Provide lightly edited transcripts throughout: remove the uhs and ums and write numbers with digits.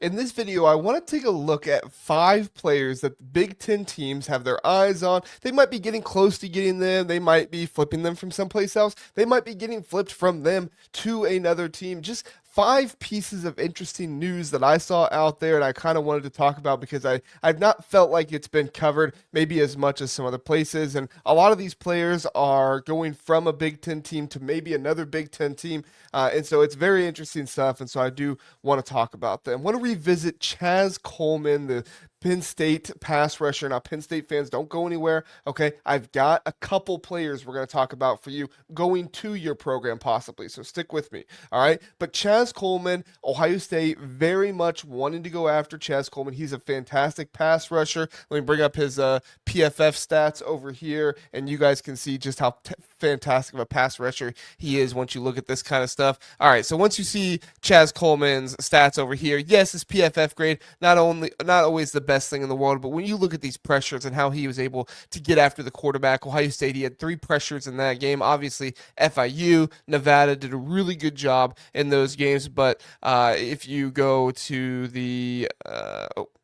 In this video, I want to take a look at 5 players that the Big Ten teams have their eyes on. They might be getting close to getting them. They might be flipping them from someplace else. They might be getting flipped from them to another team. Just 5 pieces of interesting news that I saw out there and I kind of wanted to talk about because I've not felt like it's been covered maybe as much as some other places. And a lot of these players are going from a Big Ten team to maybe another Big Ten team. And so it's very interesting stuff. And so I do want to talk about them. I want to revisit Chaz Coleman, the Penn State pass rusher. Now, Penn State fans, don't go anywhere. Okay. I've got a couple players we're going to talk about for you going to your program possibly. So stick with me. All right. But Chaz Coleman, Ohio State, very much wanting to go after Chaz Coleman. He's a fantastic pass rusher. Let me bring up his PFF stats over here, and you guys can see just how fantastic of a pass rusher he is once you look at this kind of stuff. All right, so once you see Chaz Coleman's stats over here, yes, his PFF grade not always the best thing in the world, but when you look at these pressures and how he was able to get after the quarterback, Ohio State, he had 3 pressures in that game. Obviously, FIU, Nevada did a really good job in those games, but if you go to the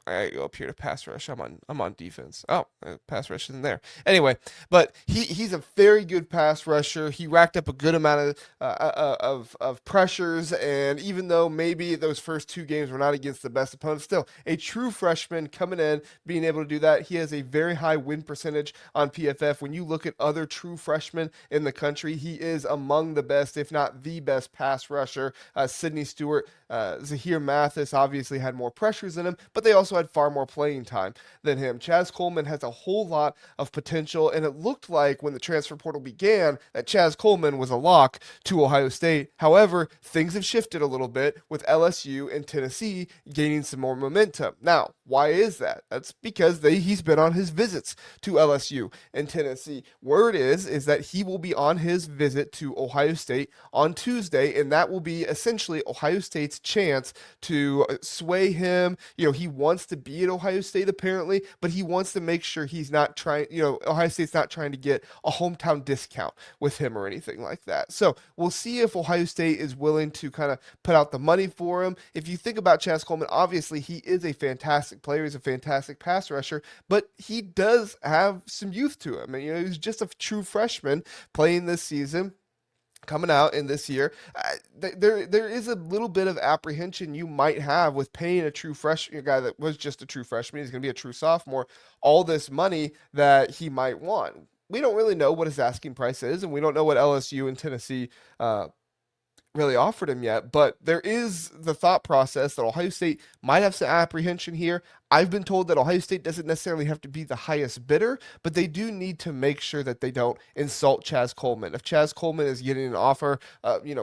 I go up here to pass rush. I'm on defense. Oh, pass rush isn't there. Anyway, but he's a very good pass rusher. He racked up a good amount of pressures, and even though maybe those first 2 games were not against the best opponents, still a true freshman coming in, being able to do that. He has a very high win percentage on PFF. When you look at other true freshmen in the country, he is among the best, if not the best pass rusher. Sidney Stewart, Zahir Mathis obviously had more pressures than him, but they also had far more playing time than him. Chaz Coleman has a whole lot of potential, and it looked like when the transfer portal began that Chaz Coleman was a lock to Ohio State. However, things have shifted a little bit with LSU and Tennessee gaining some more momentum. Now, why is that? That's because he's been on his visits to LSU and Tennessee. Word is that he will be on his visit to Ohio State on Tuesday, and that will be essentially Ohio State's chance to sway him. He wants to be at Ohio State apparently, but he wants to make sure he's not trying, Ohio State's not trying to get a hometown discount with him or anything like that. So we'll see if Ohio State is willing to kind of put out the money for him. If you think about Chaz Coleman, obviously he is a fantastic player. He's a fantastic pass rusher, but he does have some youth to him. And, he's just a true freshman playing this season, coming out in this year. There is a little bit of apprehension you might have with paying a true freshman, a guy that was just a true freshman, he's going to be a true sophomore, all this money that he might want. We don't really know what his asking price is, and we don't know what LSU and Tennessee really offered him yet, but there is the thought process that Ohio State might have some apprehension here. I've been told that Ohio State doesn't necessarily have to be the highest bidder, but they do need to make sure that they don't insult Chaz Coleman. If Chaz Coleman is getting an offer,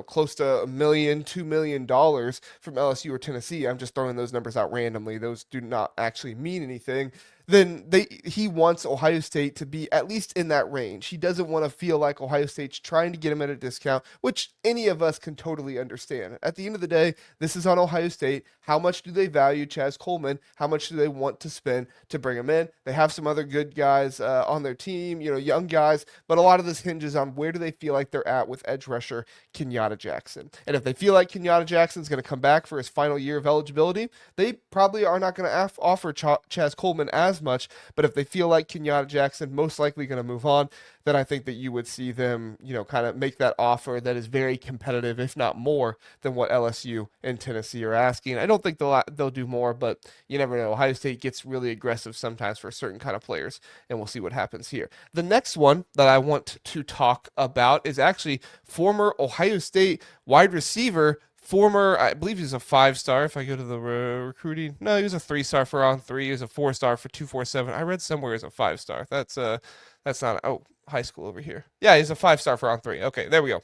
close to $1 million, $2 million from LSU or Tennessee, I'm just throwing those numbers out randomly. Those do not actually mean anything. Then he wants Ohio State to be at least in that range. He doesn't want to feel like Ohio State's trying to get him at a discount, which any of us can totally understand. At the end of the day, this is on Ohio State. How much do they value Chaz Coleman? How much do they want to spend to bring him in? They have some other good guys on their team, young guys, but a lot of this hinges on where do they feel like they're at with edge rusher Kenyatta Jackson. And if they feel like Kenyatta Jackson's going to come back for his final year of eligibility, they probably are not going to offer Chaz Coleman as much, but if they feel like Kenyatta Jackson most likely going to move on, then I think that you would see them, kind of make that offer that is very competitive, if not more than what LSU and Tennessee are asking. I don't think they'll do more, but you never know. Ohio State gets really aggressive sometimes for certain kind of players, and we'll see what happens here. The next one that I want to talk about is actually former Ohio State wide receiver, I believe he's a 5-star. If I go to the recruiting, no, he was a 3-star for on 3. He was a 4-star for 247. I read somewhere as a 5-star. That's not, high school over here. Yeah, he's a 5-star for on 3. Okay, there we go.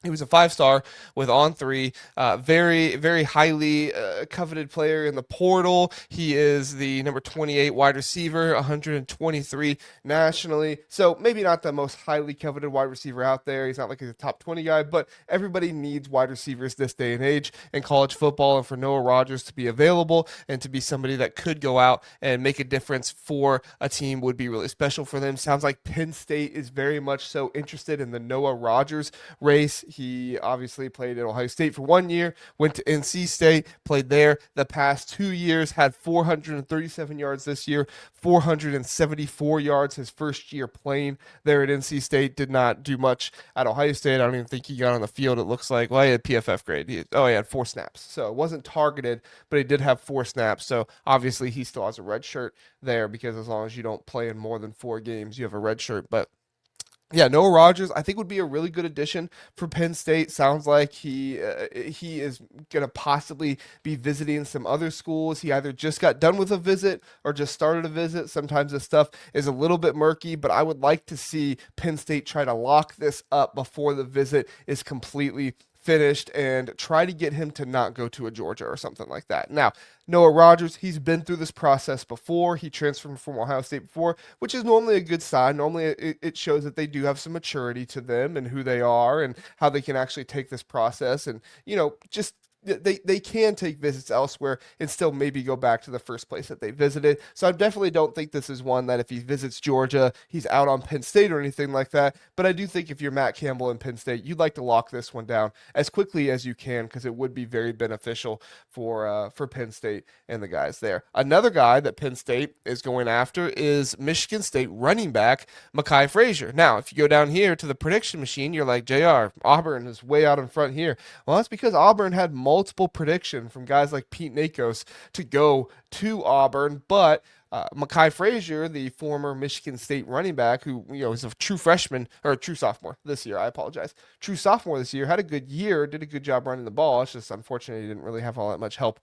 He was a 5-star with on 3, very, very highly coveted player in the portal. He is the number 28 wide receiver, 123 nationally. So maybe not the most highly coveted wide receiver out there. He's not like he's a top 20 guy, but everybody needs wide receivers this day and age in college football. And for Noah Rogers to be available and to be somebody that could go out and make a difference for a team would be really special for them. Sounds like Penn State is very much so interested in the Noah Rogers race. He obviously played at Ohio State for 1 year, went to NC State, played there the past 2 years, had 437 yards this year, 474 yards his first year playing there at NC State. Did not do much at Ohio State. I don't even think he got on the field. It looks like, well, he had PFF grade. He had 4 snaps. So it wasn't targeted, but he did have 4 snaps. So obviously he still has a red shirt there, because as long as you don't play in more than 4 games, you have a red shirt. But yeah, Noah Rogers, I think, would be a really good addition for Penn State. Sounds like he is going to possibly be visiting some other schools. He either just got done with a visit or just started a visit. Sometimes this stuff is a little bit murky, but I would like to see Penn State try to lock this up before the visit is completely finished and try to get him to not go to a Georgia or something like that. Now, Noah Rogers, he's been through this process before. He transferred from Ohio State before, which is normally a good sign. Normally it shows that they do have some maturity to them and who they are and how they can actually take this process and, just they can take visits elsewhere and still maybe go back to the first place that they visited. So I definitely don't think this is one that if he visits Georgia, he's out on Penn State or anything like that. But I do think if you're Matt Campbell in Penn State, you'd like to lock this one down as quickly as you can, because it would be very beneficial for Penn State and the guys there. Another guy that Penn State is going after is Michigan State running back Makhi Frazier. Now, if you go down here to the prediction machine, you're like, JR, Auburn is way out in front here. Well, that's because Auburn had multiple prediction from guys like Pete Nakos to go to Auburn, but Makhi Frazier, the former Michigan State running back, who is a true freshman or a true sophomore this year. I apologize. True sophomore this year, had a good year, did a good job running the ball. It's just unfortunate he didn't really have all that much help,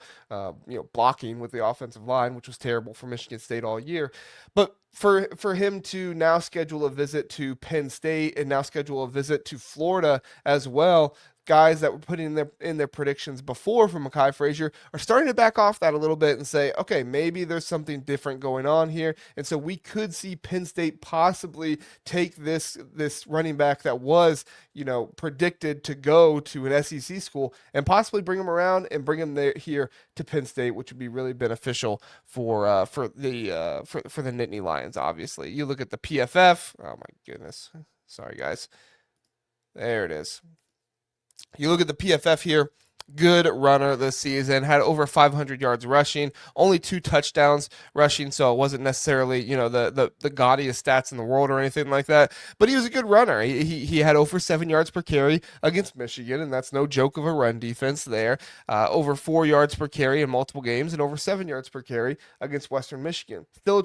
blocking with the offensive line, which was terrible for Michigan State all year. But for him to now schedule a visit to Penn State and now schedule a visit to Florida as well, guys that were putting in their predictions before for Makhi Frazier are starting to back off that a little bit and say, okay, maybe there's something different going on here. And so we could see Penn State possibly take this running back that was, predicted to go to an SEC school and possibly bring him around and bring him here to Penn State, which would be really beneficial for the Nittany Lions. Obviously, you look at the PFF. Oh my goodness, sorry guys. There it is. You look at the PFF here, good runner this season, had over 500 yards rushing, only 2 touchdowns rushing, so it wasn't necessarily, the gaudiest stats in the world or anything like that, but he was a good runner. He had over 7 yards per carry against Michigan, and that's no joke of a run defense there. Over 4 yards per carry in multiple games, and over 7 yards per carry against Western Michigan. Still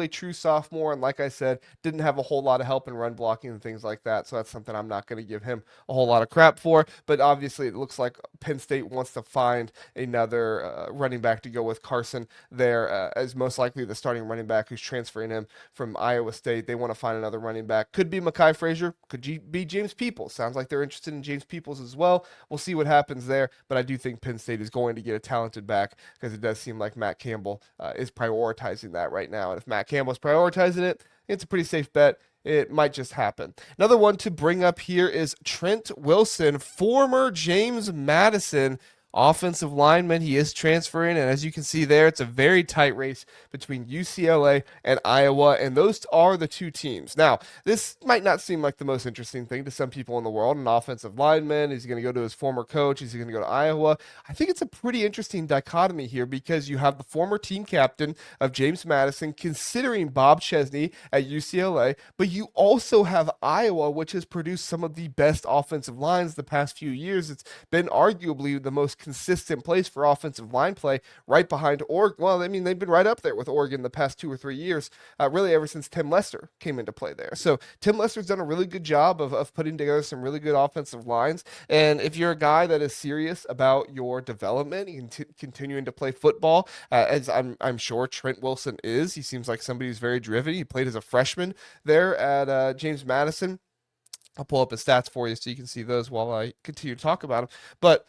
a true sophomore, and like I said, didn't have a whole lot of help in run blocking and things like that, so that's something I'm not going to give him a whole lot of crap for, but obviously it looks like Penn State wants to find another running back to go with Carson there as most likely the starting running back who's transferring him from Iowa State. They want to find another running back. Could be Makhi Frazier, could be James Peoples. Sounds like they're interested in James Peoples as well. We'll see what happens there, but I do think Penn State is going to get a talented back because it does seem like Matt Campbell is prioritizing that right now. And if Matt Campbell is prioritizing it, it's a pretty safe bet. It might just happen. Another one to bring up here is Trent Wilson, former James Madison offensive lineman. He is transferring, and as you can see there, it's a very tight race between UCLA and Iowa, and those are the 2 teams. Now, this might not seem like the most interesting thing to some people in the world. An offensive lineman, is he going to go to his former coach? Is he going to go to Iowa? I think it's a pretty interesting dichotomy here because you have the former team captain of James Madison considering Bob Chesney at UCLA, but you also have Iowa, which has produced some of the best offensive lines the past few years. It's been arguably the most consistent place for offensive line play, right behind Oregon. Well, I mean, they've been right up there with Oregon the past 2 or 3 years, really ever since Tim Lester came into play there. So Tim Lester's done a really good job of putting together some really good offensive lines. And if you're a guy that is serious about your development and continuing to play football, as I'm sure Trent Wilson is, he seems like somebody who's very driven. He played as a freshman there at James Madison. I'll pull up his stats for you so you can see those while I continue to talk about him. But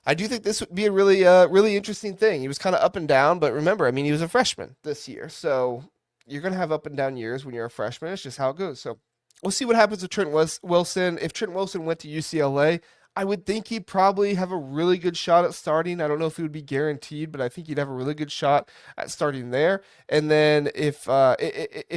I do think this would be a really interesting thing. He was kind of up and down, but remember, I mean, he was a freshman this year. So you're going to have up and down years when you're a freshman. It's just how it goes. So we'll see what happens with Trent Wilson. If Trent Wilson went to UCLA, I would think he'd probably have a really good shot at starting. I don't know if he would be guaranteed, but I think he'd have a really good shot at starting there. And then if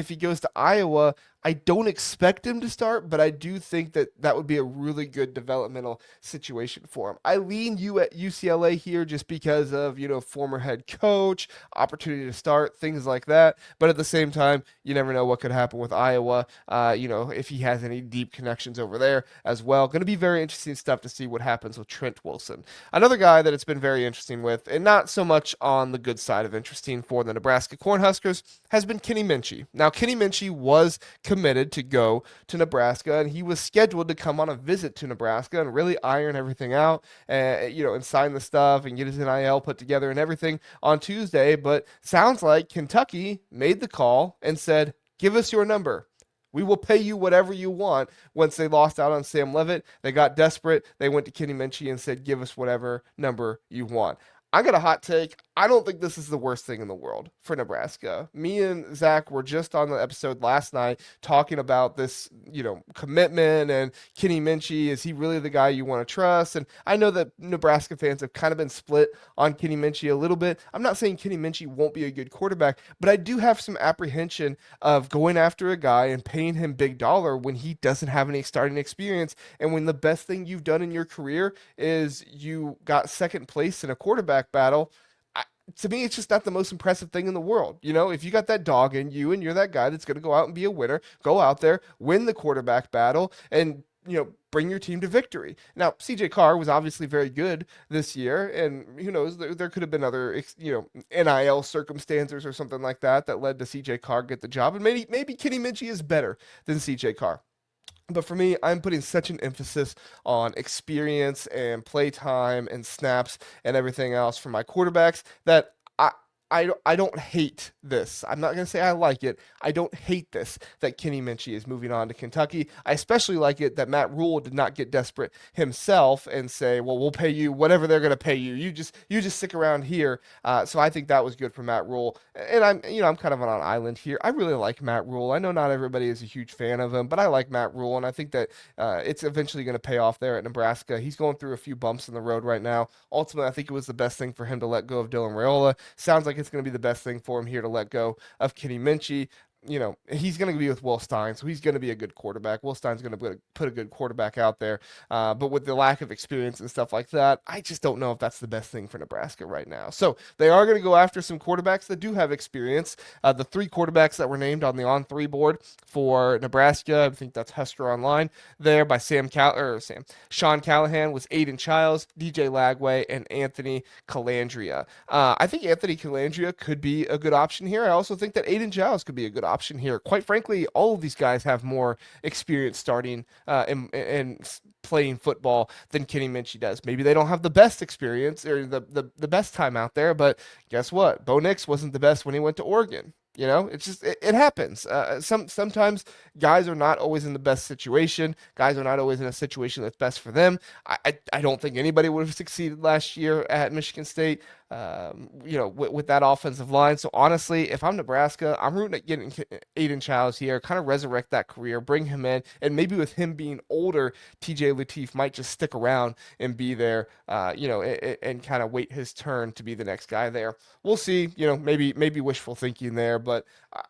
he goes to Iowa, I don't expect him to start, but I do think that that would be a really good developmental situation for him. I lean you at UCLA here just because of, former head coach, opportunity to start, things like that. But at the same time, you never know what could happen with Iowa, if he has any deep connections over there as well. Going to be very interesting stuff to see what happens with Trent Wilson. Another guy that it's been very interesting with, and not so much on the good side of interesting for the Nebraska Cornhuskers, has been Kenny Minchey. Now, Kenny Minchey was committed to go to Nebraska, and he was scheduled to come on a visit to Nebraska and really iron everything out, and sign the stuff and get his NIL put together and everything on Tuesday. But sounds like Kentucky made the call and said, "Give us your number. We will pay you whatever you want." Once they lost out on Sam Leavitt, they got desperate. They went to Kenny Minchey and said, "Give us whatever number you want." I got a hot take. I don't think this is the worst thing in the world for Nebraska. Me and Zach were just on the episode last night talking about this, commitment and Kenny Minchey. Is he really the guy you want to trust? And I know that Nebraska fans have kind of been split on Kenny Minchey a little bit. I'm not saying Kenny Minchey won't be a good quarterback, but I do have some apprehension of going after a guy and paying him big dollar when he doesn't have any starting experience, and when the best thing you've done in your career is you got second place in a quarterback battle. To me, it's just not the most impressive thing in the world. If you got that dog in you and you're that guy that's going to go out and be a winner, go out there, win the quarterback battle, and bring your team to victory. Now, CJ Carr was obviously very good this year, and who knows, there could have been other, NIL circumstances or something like that led to CJ Carr get the job, and maybe Kenny Minchey is better than CJ Carr. But for me, I'm putting such an emphasis on experience and play time and snaps and everything else for my quarterbacks that I don't hate this. I'm not going to say I like it. I don't hate this that Kenny Minchey is moving on to Kentucky. I especially like it that Matt Rule did not get desperate himself and say, "Well, we'll pay you whatever they're going to pay you. You just stick around here." So I think that was good for Matt Rule. And I'm kind of on an island here. I really like Matt Rule. I know not everybody is a huge fan of him, but I like Matt Rule, and I think that it's eventually going to pay off there at Nebraska. He's going through a few bumps in the road right now. Ultimately, I think it was the best thing for him to let go of Dylan Raiola. Sounds like it's going to be the best thing for him here to let go of Kenny Minchey. He's going to be with Will Stein, so he's going to be a good quarterback. Will Stein's going to put a good quarterback out there. But with the lack of experience and stuff like that, I just don't know if that's the best thing for Nebraska right now. So they are going to go after some quarterbacks that do have experience. The three quarterbacks that were named on the on-3 board for Nebraska, I think that's Husker Online there by Sean Callahan, was Aiden Childs, DJ Lagway, and Anthony Calandria. I think Anthony Calandria could be a good option here. I also think that Aiden Childs could be a good option here. Quite frankly, all of these guys have more experience starting and playing football than Kenny Minchey does. Maybe they don't have the best experience or the best time out there, but guess what? Bo Nix wasn't the best when he went to Oregon. It's just, it happens. Sometimes guys are not always in the best situation. Guys are not always in a situation that's best for them. I don't think anybody would have succeeded last year at Michigan State, with that offensive line. So honestly, if I'm Nebraska, I'm rooting at getting Aiden Childs here, kind of resurrect that career, bring him in, and maybe with him being older, TJ Lateef might just stick around and be there, and kind of wait his turn to be the next guy there. We'll see, maybe wishful thinking there, but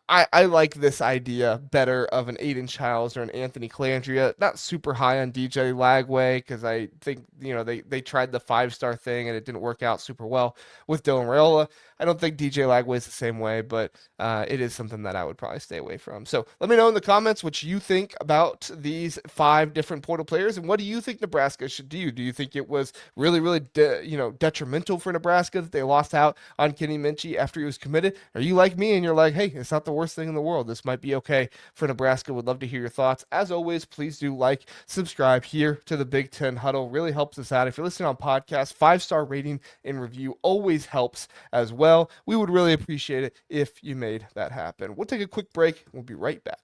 I like this idea better of an Aiden Childs or an Anthony Calandria. Not super high on DJ Lagway because I think, they tried the 5-star thing and it didn't work out super well with Dylan Raiola. I don't think DJ Lagway is the same way, but it is something that I would probably stay away from. So let me know in the comments what you think about these 5 different portal players, and what do you think Nebraska should do? Do you think it was really, really, detrimental for Nebraska that they lost out on Kenny Minchey after he was committed? Are you like me and you're like, hey, it's not the worst thing in the world. This might be okay for Nebraska. Would love to hear your thoughts. As always, please do like, subscribe here to the Big Ten Huddle. Really helps us out. If you're listening on podcast, 5-star rating and review always helps as well. We would really appreciate it if you made that happen. We'll take a quick break. We'll be right back.